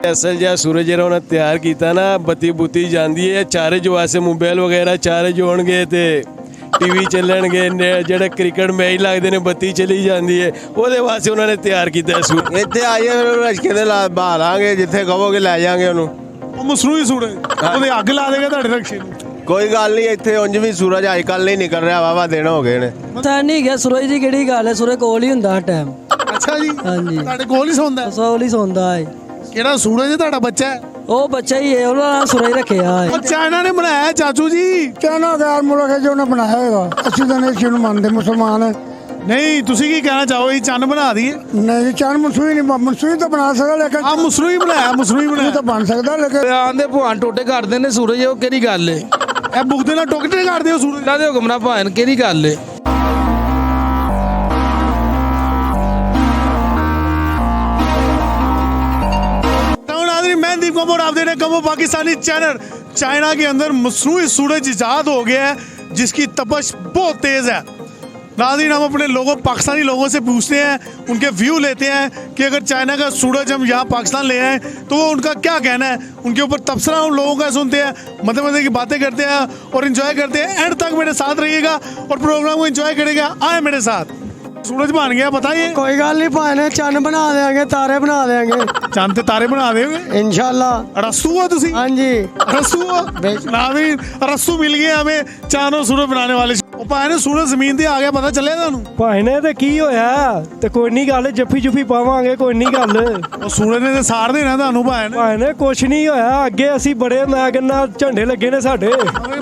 असल जो सूरज जो उन्हें तैयार किया ना बत्ती बुत्ती जाती है चारे जो वास्ते मोबाइल वगैरह चारे जो होंगे तो टीवी चलणगे जो क्रिकेट मैच लगते हैं बत्ती चली जाती है वो वास्ते उन्होंने तैयार किया सूरज ਇੱਥੇ ਆਈਏ ਰਸ਼ਕੇ ਦੇ ਲਾ ਬਾਲਾਂਗੇ ਜਿੱਥੇ ਕਹੋਗੇ ਲੈ ਜਾਾਂਗੇ ਉਹਨੂੰ ਉਹ ਮਸਰੂਈ ਸੂਰਜ ਉਹਦੇ ਅੱਗ ਲਾ ਦੇਗਾ ਤੁਹਾਡੇ ਰਕਸ਼ੇ ਨੂੰ। ਕੋਈ ਗੱਲ ਨਹੀਂ ਇੱਥੇ ਉਂਝ ਵੀ ਸੂਰਜ ਅੱਜ ਕੱਲ੍ਹ ਨਹੀਂ ਨਿਕਲ ਰਿਹਾ ਵਾਵਾ ਦਿਨ ਹੋ ਗਏ ਨੇ ਤਾਂ ਨਹੀਂ ਗਿਆ ਸੂਰਜ ਦੀ ਕਿਹੜੀ ਗੱਲ ਹੈ ਸੂਰਜ ਕੋਲ ਹੀ ਹੁੰਦਾ ਹਰ ਟਾਈਮ। ਅੱਛਾ ਜੀ ਹਾਂਜੀ ਤੁਹਾਡੇ ਕੋਲ ਹੀ ਸੌਂਦਾ ਕੋਲ ਹੀ ਸੌਂਦਾ ਹੈ। ਕਿਹੜਾ ਸੂਰਜ ਤੁਹਾਡਾ ਬੱਚਾ ਹੈ? ਉਹ ਬੱਚਾ ਹੀ ਹੈ ਉਹਨਾਂ ਨਾਲ ਸੂਰਜ ਰੱਖਿਆ ਹੈ। ਉਹ ਚਾਈਨਾ ਨੇ ਬਣਾਇਆ ਚਾਚੂ ਜੀ। ਚਾਈਨਾ ਗੈਰ ਮੁਲਕ ਹੈ ਜੋ ਉਹਨੇ ਬਣਾਇਆ ਹੈਗਾ ਅਸੀਂ ਤਾਂ ਨਹੀਂ ਕਿਉਂ ਮੰਨਦੇ ਮੁਸਲਮਾਨ ਨਹੀਂ ਤੁਸੀਂ ਕੀ ਕਹਿਣਾ ਚਾਹੋ ਇਹ ਚੰਨ ਬਣਾ ਦਈਏ? ਨਹੀਂ ਚੰਨ ਮਨਸੂਈ ਨਹੀਂ ਮਨਸੂਈ ਤਾਂ ਬਣਾ ਸਕਦਾ ਲੇਕਿਨ ਆ ਮਸਰੂਈ ਬਣਾਇਆ ਮਸਰੂਈ ਇਹ ਬਣਾਇਆ ਤਾਂ ਬਣ ਸਕਦਾ ਲੇਕਿਨ ਆਂਦੇ ਭਵਾਨ ਟੋਟੇ ਕਰਦੇ ਨੇ ਸੂਰਜ ਉਹ ਕਿਹੜੀ ਗੱਲ ਏ ਇਹ ਬੁੱਕ ਦੇ ਨਾਲ ਟੋਕਟੇ ਕਰਦੇ ਹੋ ਸੂਰਜ। ਇਹਨਾਂ ਦੇ ਹੁਕਮ ਨਾਲ ਭਾਣ ਕਿਹੜੀ ਗੱਲ ਏ मैं दीप कपूर आप देख रहे हैं कमो पाकिस्तानी चैनल। चाइना के अंदर मसनूई सूरज इजाद हो गया है जिसकी तपश बहुत तेज़ है। नाज़रीन हम अपने लोगों पाकिस्तानी लोगों से पूछते हैं उनके व्यू लेते हैं कि अगर चाइना का सूरज हम यहाँ पाकिस्तान ले आए तो वो उनका क्या कहना है, उनके ऊपर तबसरा उन लोगों का सुनते हैं, मजे की बातें करते हैं और इन्जॉय करते हैं। एंड तक मेरे साथ रहिएगा और प्रोग्राम को इन्जॉय करेगा। आए मेरे साथ। सूरज बन गया बताइए। कोई गल नहीं भाने चंद बना देंगे तारे बना देंगे चांद ते तारे बना देंगे इंशाल्लाह। रस्सू हो तुसी? हाँ जी रस्सू हो? नाज़रीन रस्सू मिल गए हमें चारों सूरज बनाने वाले। भाई ने सूरज जमीन ते आ गया पता चले तुहानू? भाई ने तो की होया ते कोई नहीं गल जफ्फी जुफ्फी पावांगे कोई नहीं गल। ਉਹ सूरज ने तो साड़ देना ਤੁਹਾਨੂੰ ਭਾਈ ਨੇ। भाई ने कुछ नहीं होया अगे असी बड़े मैं कहना झंडे लगे ने साडे।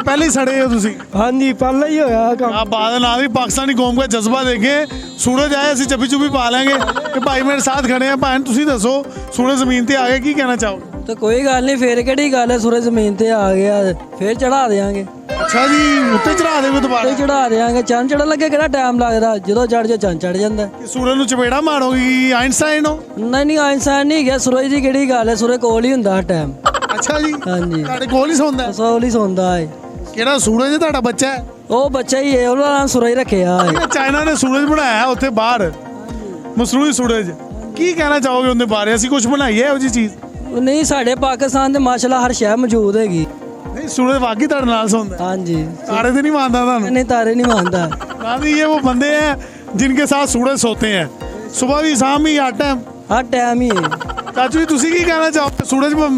पहले ही सड़े हो ਤੁਸੀਂ। हाँ जी पहले ही होया काम। आप बात ना भी पाकिस्तानी कौम का जज्बा देखें। सूरज आए ਅਸੀਂ ਚੱਪੀ ਚੁੱਪੀ ਪਾ ਲਾਂਗੇ ਕਿ ਭਾਈ ਮੇਰੇ ਸਾਥ ਖੜੇ ਆ। ਭਾਈ ਤੁਸੀਂ ਦੱਸੋ सूरज ਜ਼ਮੀਨ ਤੇ ਆ ਗਿਆ ਕੀ ਕਹਿਣਾ ਚਾਹੋਗੇ? ਤੇ ਕੋਈ ਗੱਲ ਨਹੀਂ ਫੇਰ ਕਿਹੜੀ ਗੱਲ ਹੈ ਸੂਰਜ ਜ਼ਮੀਨ ਤੇ ਆ ਗਿਆ ਫੇਰ ਚੜਾ ਦੇਾਂਗੇ। ਅੱਛਾ ਜੀ ਉੱਤੇ ਚੜਾ ਦੇਵੇ ਦੁਬਾਰਾ? ਤੇ ਚੜਾ ਦੇਾਂਗੇ ਚੰਨ ਚੜਨ ਲੱਗੇ ਕਿਹੜਾ ਟਾਈਮ ਲੱਗਦਾ ਜਦੋਂ ਚੜ ਜਾ ਚੰਨ ਚੜ ਜਾਂਦਾ। सूरज ਨੂੰ ਚਪੇੜਾ ਮਾਰੋਗੀ ਆਇਨਸਟਾਈਨ ਹੋ? ਨਹੀਂ ਆਇਨਸਟਾਈਨ ਨਹੀਂ ਗਿਆ ਸੂਰਜ ਦੀ ਕਿਹੜੀ ਗੱਲ ਹੈ ਸੂਰਜ ਕੋਲ ਹੀ ਹੁੰਦਾ ਹਰ ਟਾਈਮ। ਅੱਛਾ ਜੀ ਹਾਂਜੀ ਤੁਹਾਡੇ ਕੋਲ ਹੀ ਸੌਂਦਾ? ਕੋਲ ਹੀ ਸੌਂਦਾ ਹੈ। ਕਿਹੜਾ सूरज ਹੈ ਤੁਹਾਡਾ ਬੱਚਾ ਹੈ? ਉਹ ਬੱਚਾ ਹੀ ਹੈ ਉਹਨਾਂ ਨਾਲ ਸੂਰਜ ਰੱਖਿਆ ਹੈ। ਚਾਈਨਾ ਨੇ सूरज ਬਣਾਇਆ ਉੱਥੇ ਬਾਹਰ ਮਸਰੂਈ सूरज। ਕੀ ਕਹਿਣਾ ਚਾਹੋਗੇ ਉਹਦੇ ਬਾਰੇ? ਅਸੀਂ ਕੁਝ ਬਣਾਈਏ ਇਹੋ ਜਿਹੀ ਚੀਜ਼? ਨਹੀਂ ਸਾਡੇ ਪਾਕਿਸਤਾਨ ਦੇ ਮਾਸ਼ਾਅੱਲਾ ਹਰ ਸ਼ੈ ਮੌਜੂਦ ਹੈਗੀ। नहीं सूरज वाकई ਤੁਹਾਡੇ ਨਾਲ ਸੌਂਦਾ? ਹਾਂਜੀ तारे तो नहीं मानता था? नहीं तारे नहीं मानता। नानी ये वो बंदे हैं जिनके साथ सूरज सोते हैं सुबह भी शाम भी हर टाइम। हर टाइम ही है। चाचू जी ਤੁਸੀਂ ਕੀ ਕਹਿਣਾ ਚਾਹੋਗੇ?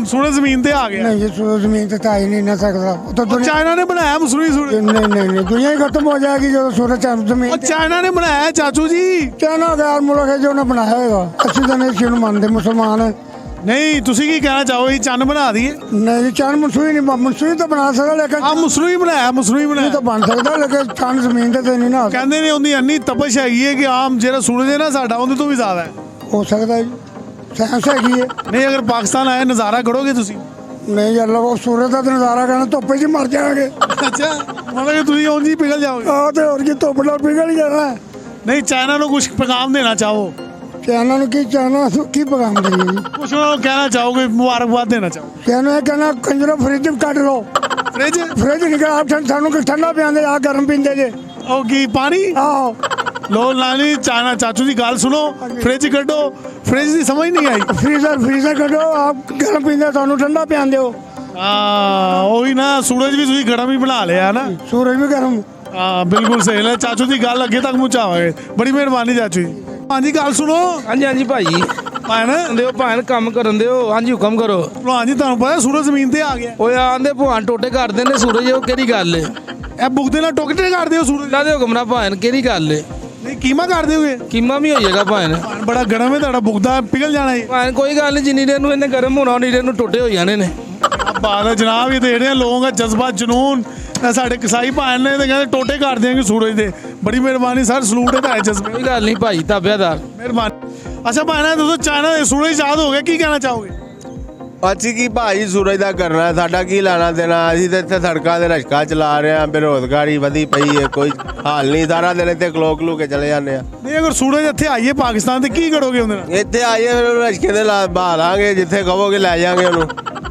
सूरज ਜ਼ਮੀਨ ਤੇ ਆ ਗਿਆ। नहीं ये सूरज जमीन से आ ही नहीं ना सकता वो तो और दुनिया चाइना ने बनाया मसरूई सूरज। नहीं दुनिया ही खत्म हो जाएगी जो सूरज जमीन और चाइना ने बनाया है चाचू जी। चाइना गैर मुलक है जो ਉਹਨੇ ਬਣਾਇਆ ਹੈਗਾ ਅਸੀਂ ਤਾਂ ਨਹੀਂ ਕਿਉਂ ਮੰਨਦੇ ਮੁਸਲਮਾਨ। नहीं ਤੁਸੀਂ ਕੀ ਕਹਿਣਾ ਚਾਹੋਗੇ? ਇਹ ਚੰਨ ਬਣਾ ਦਈਏ? नहीं चंद मनसूई नहीं मनसूई तो बना सकदा लेकिन ਆ ਮਸਰੂਈ ਬਣਾਇਆ ਮਸਰੂਈ ये ਬਣਾਇਆ। तो बन सकदा लेकिन चंद जमीन ते नहीं ना ਕਹਿੰਦੇ ਨੇ ਉਹਦੀ ਇੰਨੀ ਤਪਸ਼ ਹੈਗੀ ਹੈ ਕਿ ਆਮ ਜਿਹੜਾ ਸੂਰਜ ਹੈ ਨਾ ਸਾਡਾ ਉਹਦੇ ਤੋਂ ਵੀ ਜ਼ਿਆਦਾ ਹੈ। हो सकदा जी साइंस हैगी है। ਨਹੀਂ ਅਗਰ ਪਾਕਿਸਤਾਨ ਆਏ ਨਜ਼ਾਰਾ ਕਰੋਗੇ ਤੁਸੀਂ? नहीं यार वो सूरज का नज़ारा करना धुप्प च मर जाएंगे। ਅੱਛਾ ਮਤਲਬ ਕਿ ਤੁਸੀਂ ਉਂਝ ਹੀ ਪਿਘਲ ਜਾਓਗੇ? आ तो और की धुप्प नाल पिघल ही जाना है। ਨਹੀਂ ਚਾਈਨਾ ਨੂੰ ਕੁਝ ਪੈਗਾਮ ਦੇਣਾ ਚਾਹੋ? कहना की चाहना की पैगाम देंगे जी? ਕੁਝ ਉਹਨਾਂ ਨੂੰ ਕਹਿਣਾ ਚਾਹੋਗੇ ਮੁਬਾਰਕਬਾਦ ਦੇਣਾ ਚਾਹੋ? कहना कंजरो फ्रिज कट लो ਫ੍ਰਿਜ फ्रिज निकल आप सानू ठंडा पियादे आ गर्म पींदे जे ਉਹ ਕੀ ਪਾਣੀ? आओ ਲੋ ਨਾਨੀ ਚਾਈਨਾ ਚਾਚੂ ਦੀ ਗੱਲ ਸੁਣੋ ਫ੍ਰਿਜ ਕੱਢੋ। ਫ੍ਰਿਜ ਦੀ ਸਮਝ ਨਹੀਂ ਆਈ। फ्रीजर कटो आप गर्म पींदे सानू ठंडा पियादे हो। ਹਾਂ ਉਹੀ ਨਾ सूरज ਵੀ ਤੁਸੀਂ ਗਰਮ ਹੀ ਬਣਾ ਲਿਆ ਨਾ। सूरज भी गर्म। ਹਾਂ ਬਿਲਕੁਲ ਸਹੀ ਲੈ ਚਾਚੂ ਦੀ ਗੱਲ ਅੱਗੇ ਤੱਕ ਪਹੁੰਚਾਵਾਂਗੇ। ਬੜੀ ਮਿਹਰਬਾਨੀ ਚਾਚੂ ਜੀ। ਹਾਂਜੀ ਗੱਲ ਸੁਣੋ ਹਾਂਜੀ ਹਾਂਜੀ ਭਾਈ ਭੈਣ ਦਿਓ ਭਾਣ ਕੰਮ ਕਰਨ ਦਿਓ ਹਾਂਜੀ ਹੁਕਮ ਕਰੋ ਭਲਵਾਨ ਜੀ ਤੁਹਾਨੂੰ ਪਤਾ सूरज ਜ਼ਮੀਨ ਤੇ ਆ ਗਿਆ? ਓਏ ਆਂਦੇ ਭਵਾਨ ਟੋਟੇ ਕਰਦੇ ਨੇ ਸੂਰਜ ਉਹ ਕਿਹੜੀ ਗੱਲ ਏ ਇਹ ਬੁੱਕ ਦੇ ਨਾਲ ਟੋਕਟੇ ਕਰਦੇ ਹੋ सूरज? ਇਹਨਾਂ ਦੇ ਹੁਕਮ ਨਾਲ ਭਾਣ ਕਿਹੜੀ ਗੱਲ ਏ ਨਹੀਂ ਕੀਮਾ ਕਰ ਦਿਓਗੇ? ਕੀਮਾ ਵੀ ਹੋ ਜਾਏਗਾ ਭਾਣ ਭਾਣ ਬੜਾ ਗਰਮ ਹੈ ਤੁਹਾਡਾ ਬੁੱਕਦਾ ਪਿਘਲ ਜਾਣਾ ਹੈ। ਭਾਣ ਕੋਈ ਗੱਲ ਨਹੀਂ ਜਿੰਨੀ ਦੇਰ ਨੂੰ ਇਹਨੇ ਗਰਮ ਹੋਣਾ ਉਨੀ ਦੇਰ ਨੂੰ ਟੋਟੇ ਹੋ ਜਾਣੇ ਨੇ। ਬਾਤ ਹੈ ਜਨਾਬ ਇਹ ਦੇਖ ਰਹੇ ਲੋਕਾਂ ਦਾ ਜਜ਼ਬਾ ਜਨੂਨ। ਸਾਡੇ ਕਸਾਈ ਭਾਣ ਨੇ ਤੇ ਕਹਿੰਦੇ ਟੋਟੇ ਕਰ ਦੇਣਗੇ सूरज ਦੇ। ਬੜੀ ਮਿਹਰਬਾਨੀ ਸਰ ਸਲੂਟ ਹੈ ਤੁਹਾਡੇ ਜਜ਼ਬੇ। ਕੋਈ ਗੱਲ ਨਹੀਂ ਭਾਈ ਤਾਬਿਆਦਾਰ ਮਿਹਰਬਾਨੀ। ਅੱਛਾ ਭਾਣਾ ਦੋਸਤੋ ਚਾਈਨਾ ਦੇ सूरज ਇਜਾਦ ਹੋ ਗਿਆ ਕੀ ਕਹਿਣਾ ਚਾਹੋਗੇ? ਅਸੀਂ ਕੀ ਭਾਈ ਸੂਰਜ ਦਾ ਕਰਨਾ ਸਾਡਾ ਕੀ ਲੈਣਾ ਦੇਣਾ ਅਸੀਂ ਤਾਂ ਇੱਥੇ ਸੜਕਾਂ ਦੇ ਰਸ਼ਕਾ ਚਲਾ ਰਹੇ ਹਾਂ ਬੇਰੁਜ਼ਗਾਰੀ ਵਧੀ ਪਈ ਹੈ ਕੋਈ ਹਾਲ ਨਹੀਂ ਸਾਰਾ ਦਿਨ ਇੱਥੇ ਖਲੋ ਕੇ ਚਲੇ ਜਾਂਦੇ ਆ। ਨਹੀਂ ਅਗਰ सूरज ਇੱਥੇ ਆਈਏ ਪਾਕਿਸਤਾਨ ਤੇ ਕੀ ਕਰੋਗੇ ਉਹਦੇ ਨਾਲ? ਇੱਥੇ ਆਈਏ ਰਸ਼ਕੇ ਦੇ ਲਾ ਬਾਲਾਂਗੇ ਜਿੱਥੇ ਕਹੋਗੇ ਲੈ ਜਾਾਂਗੇ ਉਹਨੂੰ।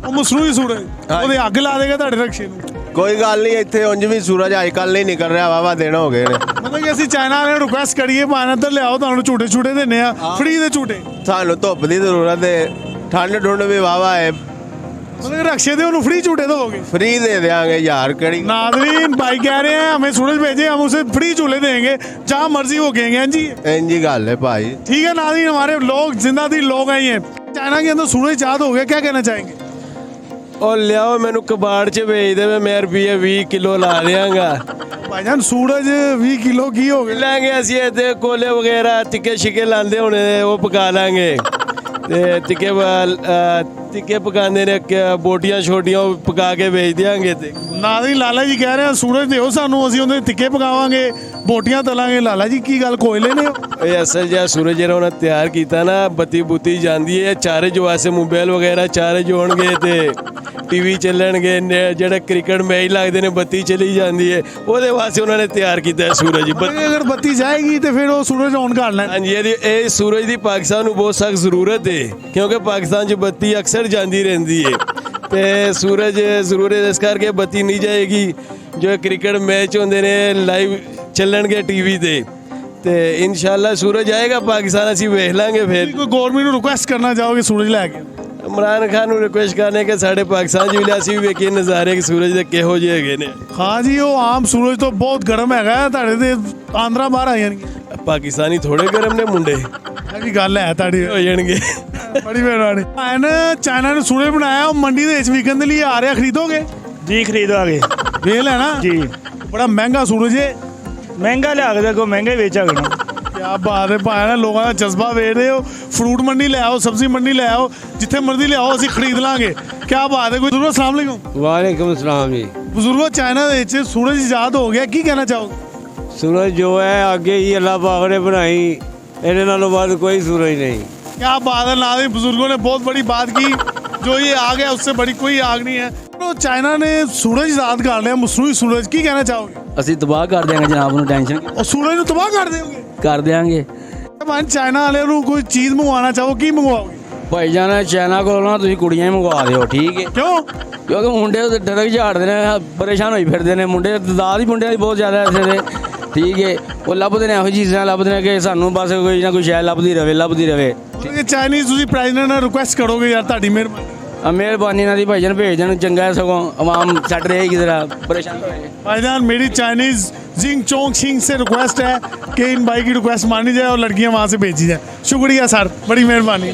ਉਹ ਮਸਰੂਈ सूरज ਉਹਦੇ ਅੱਗ ਲਾ ਦੇਗਾ ਤੁਹਾਡੇ ਰਕਸ਼ੇ ਨੂੰ। ਕੋਈ ਗੱਲ ਨਹੀਂ ਇੱਥੇ ਉਂਝ ਵੀ ਸੂਰਜ ਅੱਜ ਕੱਲ੍ਹ ਨਹੀਂ ਨਿਕਲ ਰਿਹਾ ਵਾਵਾ ਦਿਨ ਹੋ ਗਏ ਨੇ। ਮਤਲਬ ਕਿ ਅਸੀਂ ਚਾਈਨਾ ਵਾਲਿਆਂ ਨੂੰ ਰਿਕੁਐਸਟ ਕਰੀਏ ਭਾਵੇਂ ਇੱਧਰ ਲਿਆਓ ਤੁਹਾਨੂੰ ਝੂਟੇ ਦਿੰਨੇ ਆ ਫ੍ਰੀ ਦੇ ਝੂਟੇ। ਸਾਨੂੰ ਧੁੱਪ ਦੀ ਜ਼ਰੂਰਤ ਹੈ ਠੰਡ ਠੁੰਡ ਵੀ ਵਾਵਾ ਹੈ, मतलब रक्शे दे उन्हें फ्री झूटे दोगे? फ्री दे देंगे यार कड़ी। नादरीन भाई कह रहे हैं हमें सूरज भेजे, हम उसे फ्री झूले देंगे जहाँ मर्जी वो कहेंगे। हाँ जी इंजी गल है भाई। ठीक है नादरीन, हमारे लोग जिंदा दिल लोग हैं ये। चाइना के अंदर सूरज चाँद हो गया, क्या कहना चाहेंगे? ਉਹ ਲਿਆਓ ਮੈਨੂੰ ਕਬਾੜ 'ਚ ਵੇਚ ਦੇਵੇ, ਮੈਂ ਰੁਪਈਏ 20 ਕਿਲੋ ਲਾ ਦਿਆਂਗਾ। भाईजान सूरज 20 किलो की हो गया? ਲਾਂਗੇ ਅਸੀਂ ਇੱਥੇ ਕੋਲੇ ਵਗੈਰਾ ਟਿੱਕੇ ਛਿੱਕੇ ਲਾਉਂਦੇ ਹੋਣੇ ਨੇ, ਉਹ ਪਕਾ ਲਾਂਗੇ ਤੇ ਟਿੱਕੇ ਪਕਾਉਂਦੇ ਨੇ, ਬੋਟੀਆਂ ਛੋਟੀਆਂ ਉਹ ਪਕਾ ਕੇ ਵੇਚ ਦਿਆਂਗੇ। ਤੇ ਨਾਦਰੀਨ ਲਾਲਾ ਜੀ ਕਹਿ ਰਹੇ ਆ ਸੂਰਜ ਦਿਓ ਸਾਨੂੰ, ਅਸੀਂ ਉਹਦੇ ਟਿੱਕੇ ਪਕਾਵਾਂਗੇ, ਬੋਟੀਆਂ ਤਲਾਂਗੇ। ਲਾਲਾ ਜੀ ਕੀ ਗੱਲ ਕੋਇਲੇ ਨੇ? ਇਹ ਅਸਲ ਜਿਹਾ ਸੂਰਜ ਜਿਹੜਾ ਉਹਨਾਂ ਤਿਆਰ ਕੀਤਾ ਨਾ, ਬੱਤੀ ਬੁੱਤੀ ਜਾਂਦੀ ਹੈ, ਚਾਰਜ ਵਾਸਤੇ ਮੋਬਾਈਲ ਵਗੈਰਾ ਚਾਰਜ ਹੋਣਗੇ ਤੇ ਟੀਵੀ ਚੱਲਣਗੇ, ਜਿਹੜੇ ਕ੍ਰਿਕਟ ਮੈਚ ਲੱਗਦੇ ਨੇ ਬੱਤੀ ਚਲੀ ਜਾਂਦੀ ਹੈ, ਉਹਦੇ ਵਾਸਤੇ ਉਹਨਾਂ ਨੇ ਤਿਆਰ ਕੀਤਾ ਹੈ ਸੂਰਜ। ਅਗਰ ਬੱਤੀ ਜਾਏਗੀ ਤੇ ਫਿਰ ਉਹ ਸੂਰਜ ਔਨ ਕਰ ਲੈਣ। ਹਾਂਜੀ, ਇਹ ਸੂਰਜ ਦੀ ਪਾਕਿਸਤਾਨ ਨੂੰ ਬਹੁਤ ਸਖਤ ਜ਼ਰੂਰਤ ਹੈ, ਕਿਉਂਕਿ ਪਾਕਿਸਤਾਨ 'ਚ ਬੱਤੀ ਅਕਸਰ ਜਾਂਦੀ ਰਹਿੰਦੀ ਹੈ ਤੇ ਸੂਰਜ ਜ਼ਰੂਰ ਇਸ ਕਰਕੇ ਬੱਤੀ ਨਹੀਂ ਜਾਏਗੀ। ਜੋ ਕ੍ਰਿਕਟ ਮੈਚ ਹੁੰਦੇ ਨੇ ਲਾਈਵ ਚੱਲਣਗੇ ਟੀਵੀ ਤੇ ਇਨਸ਼ਾਅੱਲਾ ਸੂਰਜ ਆਏਗਾ ਪਾਕਿਸਤਾਨ, ਅਸੀਂ ਵੇਖ ਲਾਂਗੇ। ਫਿਰ ਕੋਈ ਗਵਰਨਮੈਂਟ ਨੂੰ ਰਿਕੁਐਸਟ ਕਰਨਾ ਚਾਹੋਗੇ ਸੂਰਜ ਲੈ ਕੇ? ਇਮਰਾਨ ਖਾਨ ਨੂੰ ਰਿਕੁਐਸਟ ਕਰਨੇ ਕਿ ਸਾਡੇ ਪਾਕਿਸਤਾਨ 'ਚ ਵੀ ਅਸੀਂ ਵੀ ਵੇਖੀਏ ਨਜ਼ਾਰੇ ਕਿ ਸੂਰਜ ਦੇ ਕਿਹੋ ਜਿਹੇ ਹੈਗੇ ਨੇ। ਹਾਂ ਜੀ, ਉਹ ਆਮ ਸੂਰਜ ਤੋਂ ਬਹੁਤ ਗਰਮ ਹੈਗਾ, ਤੁਹਾਡੇ ਤੇ ਆਂਦਰਾ ਬਾਹਰ ਆ ਜਾਣਗੇ। ਪਾਕਿਸਤਾਨੀ ਥੋੜੇ ਗਰਮ ਨੇ ਮੁੰਡੇ, ਇਹ ਵੀ ਗੱਲ ਹੈ ਤੁਹਾਡੀ, ਹੋ ਜਾਣਗੇ। ਬੜੀ ਮਿਹਰਬਾਨੀ। ਚਾਈਨਾ ਨੇ ਸੂਰਜ ਬਣਾਇਆ, ਉਹ ਮੰਡੀ ਦੇ ਵਿੱਚ ਵਿਕਣ ਦੇ ਲਈ ਆ ਰਿਹਾ, ਖਰੀਦੋਗੇ? जी खरीदांगे ਵੇਖ ਲੈਣਾ जी। ਬੜਾ ਮਹਿੰਗਾ ਸੂਰਜ ਹੈ। महंगा लिया के देखो, महंगा ही बेचा करना। ਕਿਆ ਬਾਤ ਹੈ ਭਾਇਆ, ਲੋਕਾਂ ਦਾ ਜਜ਼ਬਾ ਵੇਖ ਰਹੇ ਹੋ। ਫਰੂਟ ਮੰਡੀ ਲੈ ਆਓ, ਸਬਜ਼ੀ ਮੰਡੀ ਲੈ ਆਓ, ਜਿੱਥੇ ਮਰਜ਼ੀ ਲਿਆਓ, ਅਸੀਂ ਖਰੀਦ ਲਾਂਗੇ। ਕਿਆ ਬਾਤ ਹੈ। ਕੋਈ ਜ਼ਰੂਰ ਅਸਲਾਮ ਵਾਲੇਕੁਮ। ਵਾਲੇਕੁਮ ਸਲਾਮ ਜੀ। ਬਜ਼ੁਰਗੋ, ਚਾਈਨਾ ਦੇ ਵਿੱਚ ਸੂਰਜ ਇਜਾਦ ਹੋ ਗਿਆ, ਕੀ ਕਹਿਣਾ ਚਾਹੋਗੇ? ਸੂਰਜ ਜੋ ਹੈ ਅੱਗੇ ਹੀ ਅੱਲਾਹ ਪਾਕ ਨੇ ਬਣਾਈ, ਇਹਦੇ ਨਾਲੋਂ ਬਾਅਦ ਕੋਈ ਸੂਰਜ नहीं। क्या बात है नाज़रीन, बुजुर्गों ने बहुत बड़ी बात की, जो ये आग है उससे बड़ी कोई आग नहीं है। तो चाइना ने सूरज इजाद कर लिया, मसनूई सूरज, की कहना चाहोगे? ਅਸੀਂ ਤਬਾਹ ਕਰ ਦਿਆਂਗੇ ਜਨਾਬ ਨੂੰ, ਟੈਨਸ਼ਨ और सूरज ਨੂੰ तबाह कर देंगे? ਕਰ ਦਿਆਂਗੇ। ਭਾਈ ਚਾਈਨਾ ਵਾਲਿਆਂ ਨੂੰ ਕੋਈ ਚੀਜ਼ ਮੰਗਵਾਉਣਾ ਚਾਹੋ, ਕੀ ਮੰਗਵਾਓਗੇ? ਭਾਈ ਜਾਨ ਚਾਈਨਾ ਕੋਲ ਨਾ ਤੁਸੀਂ ਕੁੜੀਆਂ ਹੀ ਮੰਗਵਾ ਦਿਓ, ਠੀਕ ਹੈ? ਕਿਉਂ? ਕਿਉਂਕਿ ਮੁੰਡੇ ਤੇ ਡਰਕ ਝਾੜਦੇ ਨੇ, ਪਰੇਸ਼ਾਨ ਹੋਈ ਫਿਰਦੇ ਨੇ ਮੁੰਡੇ, ਤਦਾਦ ਹੀ ਮੁੰਡਿਆਂ ਦੀ ਬਹੁਤ ਜ਼ਿਆਦਾ ਐਸੇ ਦੇ, ਠੀਕ ਹੈ? ਉਹ ਲੱਭਦੇ ਨੇ ਇਹੋ ਚੀਜ਼ਾਂ ਲੱਭਦੇ ਨੇ ਕਿ ਸਾਨੂੰ ਬਸ ਕੋਈ ਨਾ ਕੋਈ ਸ਼ੈ ਲੱਭਦੀ ਰਵੇ। ਕਿ ਚਾਈਨੀਜ਼ ਤੁਸੀਂ ਪ੍ਰੈਜ਼ੀਡੈਂਟ ਨਾਲ ਰਿਕੁਐਸਟ ਕਰੋਗੇ ਯਾਰ, ਤੁਹਾਡੀ ਮਿਹਰਬਾਨੀ। ਮਿਹਰਬਾਨੀ ਨਾਲ ਦੀ ਭਾਈ ਜਾਨ ਭੇਜ ਦੇਣ, ਚੰਗਾ ਹੈ, ਸਗੋਂ ਆਵਾਮ ਛੱਡ ਰਹੇਗੀ ਜ਼ਰਾ परेशान होए। भाईजान मेरी चाइनीज जिंग चोंग सिंह से रिक्वेस्ट है कि इन भाई की रिक्वेस्ट मानी जाए और लड़कियां वहां से भेजी जाए। शुक्रिया सर, बड़ी मेहरबानी।